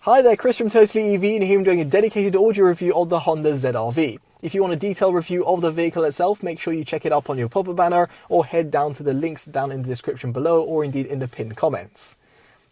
Hi there, Chris from TotallyEV, and here I'm doing a dedicated audio review of the Honda ZR-V. If you want a detailed review of the vehicle itself, make sure you check it up on your pop-up banner or head down to the links down in the description below or indeed in the pinned comments.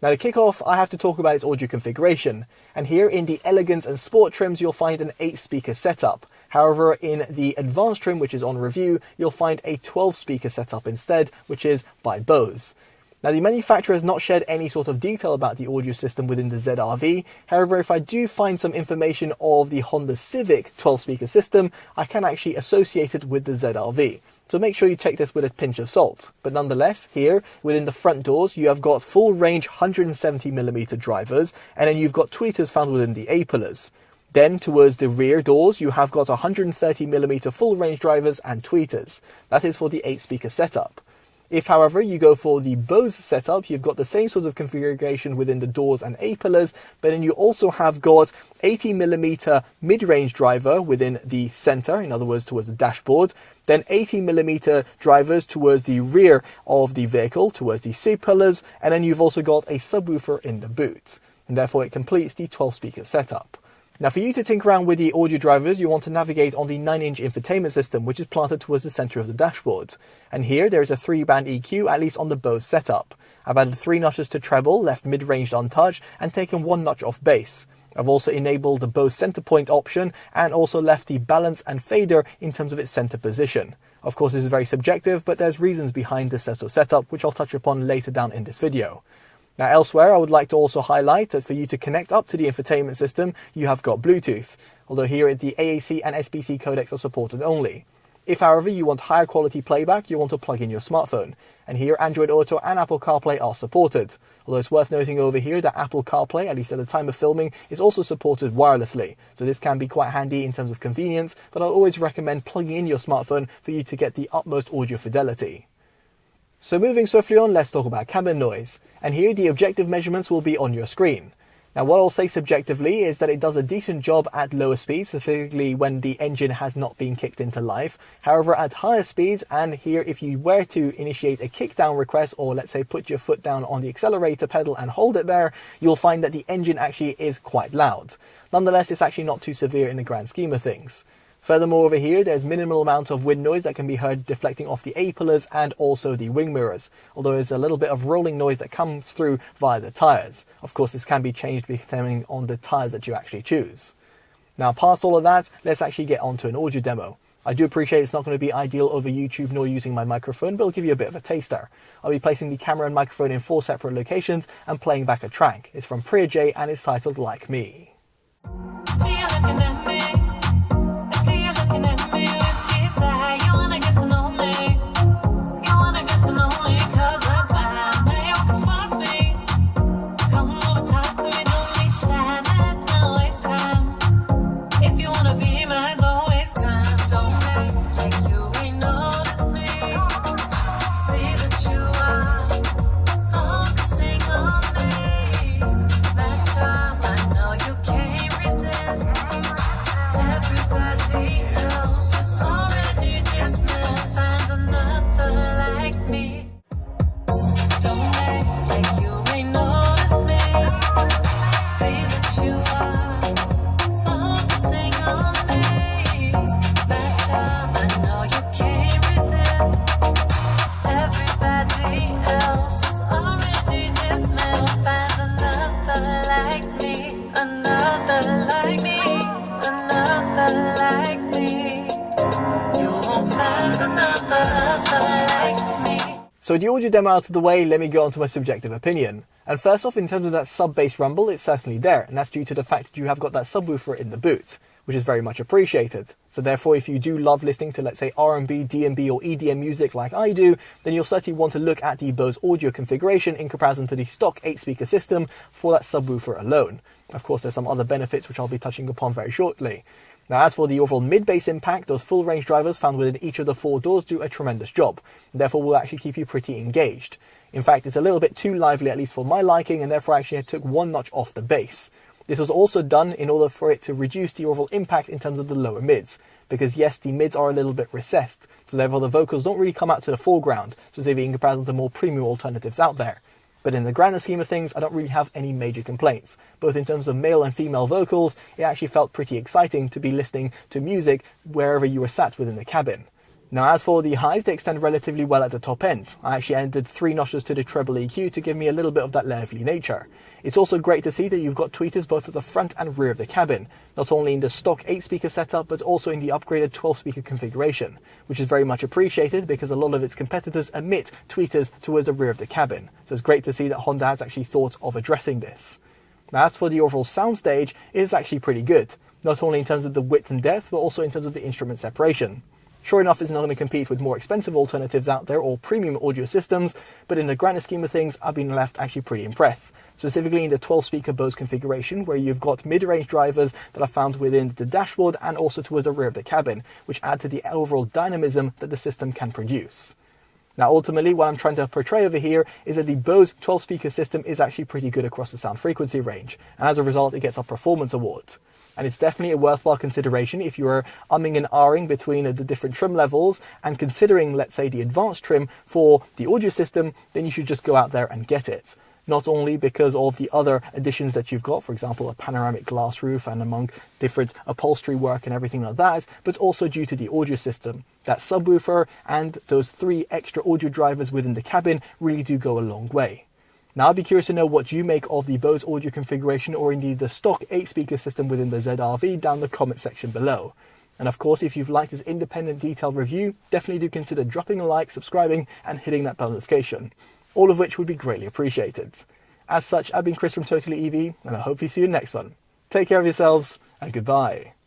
Now to kick off, I have to talk about its audio configuration, and here in the Elegance and Sport trims you'll find an 8-speaker setup. However, in the Advanced trim, which is on review, you'll find a 12-speaker setup instead, which is by Bose. Now the manufacturer has not shared any sort of detail about the audio system within the ZR-V. However, if I do find some information of the Honda Civic 12-speaker system, I can actually associate it with the ZR-V. So make sure you take this with a pinch of salt. But nonetheless, here within the front doors, you have got full range 170mm drivers, and then you've got tweeters found within the A-pillars. Then towards the rear doors, you have got 130mm full range drivers and tweeters. That is for the 8-speaker setup. If, however, you go for the Bose setup, you've got the same sort of configuration within the doors and A-pillars, but then you also have got 80mm mid-range driver within the center, in other words towards the dashboard, then 80mm drivers towards the rear of the vehicle, towards the seat pillars, and then you've also got a subwoofer in the boot, and therefore it completes the 12-speaker setup. Now for you to tinker around with the audio drivers, you want to navigate on the 9-inch infotainment system, which is planted towards the center of the dashboard. And here there is a 3-band EQ, at least on the Bose setup. I've added 3 notches to treble, left mid-range untouched, and taken 1 notch off bass. I've also enabled the Bose center point option, and also left the balance and fader in terms of its center position. Of course this is very subjective, but there's reasons behind this sort of setup, which I'll touch upon later down in this video. Now elsewhere, I would like to also highlight that for you to connect up to the infotainment system, you have got Bluetooth, although here the AAC and SBC codecs are supported only. If, however, you want higher quality playback, you want to plug in your smartphone, and here Android Auto and Apple CarPlay are supported, although it's worth noting over here that Apple CarPlay, at least at the time of filming, is also supported wirelessly, so this can be quite handy in terms of convenience, but I'll always recommend plugging in your smartphone for you to get the utmost audio fidelity. So moving swiftly on, let's talk about cabin noise. And here the objective measurements will be on your screen. Now what I'll say subjectively is that it does a decent job at lower speeds, specifically when the engine has not been kicked into life. However, at higher speeds, and here if you were to initiate a kick down request, or let's say put your foot down on the accelerator pedal and hold it there, you'll find that the engine actually is quite loud. Nonetheless, it's actually not too severe in the grand scheme of things. Furthermore, over here, there's minimal amounts of wind noise that can be heard deflecting off the A-pillars and also the wing mirrors, although there's a little bit of rolling noise that comes through via the tyres. Of course, this can be changed depending on the tyres that you actually choose. Now, past all of that, let's actually get onto an audio demo. I do appreciate it's not going to be ideal over YouTube nor using my microphone, but I'll give you a bit of a taster. I'll be placing the camera and microphone in 4 separate locations and playing back a track. It's from Priya J and it's titled Like Me. So with the audio demo out of the way, let me go on to my subjective opinion. And first off, in terms of that sub-bass rumble, it's certainly there, and that's due to the fact that you have got that subwoofer in the boot, which is very much appreciated. So therefore, if you do love listening to, let's say, R&B, D&B or EDM music like I do, then you'll certainly want to look at the Bose audio configuration in comparison to the stock 8-speaker system for that subwoofer alone. Of course, there's some other benefits which I'll be touching upon very shortly. Now, as for the overall mid-bass impact, those full-range drivers found within each of the 4 doors do a tremendous job, and therefore will actually keep you pretty engaged. In fact, it's a little bit too lively, at least for my liking, and therefore actually I took 1 notch off the bass. This was also done in order for it to reduce the overall impact in terms of the lower mids, because yes, the mids are a little bit recessed, so therefore the vocals don't really come out to the foreground, specifically in comparison to more premium alternatives out there. But in the grander scheme of things, I don't really have any major complaints. Both in terms of male and female vocals, it actually felt pretty exciting to be listening to music wherever you were sat within the cabin. Now as for the highs, they extend relatively well at the top end. I actually added 3 notches to the treble EQ to give me a little bit of that lively nature. It's also great to see that you've got tweeters both at the front and rear of the cabin, not only in the stock 8-speaker setup, but also in the upgraded 12-speaker configuration, which is very much appreciated because a lot of its competitors omit tweeters towards the rear of the cabin. So it's great to see that Honda has actually thought of addressing this. Now as for the overall soundstage, it is actually pretty good, not only in terms of the width and depth, but also in terms of the instrument separation. Sure enough, it's not going to compete with more expensive alternatives out there or premium audio systems, but in the grander scheme of things, I've been left actually pretty impressed. Specifically in the 12-speaker Bose configuration, where you've got mid-range drivers that are found within the dashboard and also towards the rear of the cabin, which add to the overall dynamism that the system can produce. Now ultimately, what I'm trying to portray over here is that the Bose 12-speaker system is actually pretty good across the sound frequency range, and as a result, it gets a performance award. And it's definitely a worthwhile consideration if you are umming and ahhing between the different trim levels and considering, let's say, the advanced trim for the audio system, then you should just go out there and get it. Not only because of the other additions that you've got, for example, a panoramic glass roof and among different upholstery work and everything like that, but also due to the audio system. That subwoofer and those 3 extra audio drivers within the cabin really do go a long way. Now I'd be curious to know what you make of the Bose audio configuration or indeed the stock 8-speaker system within the ZR-V down the comment section below. And of course, if you've liked this independent detailed review, definitely do consider dropping a like, subscribing and hitting that bell notification, all of which would be greatly appreciated. As such, I've been Chris from TotallyEV and I hope to see you in the next one. Take care of yourselves and goodbye.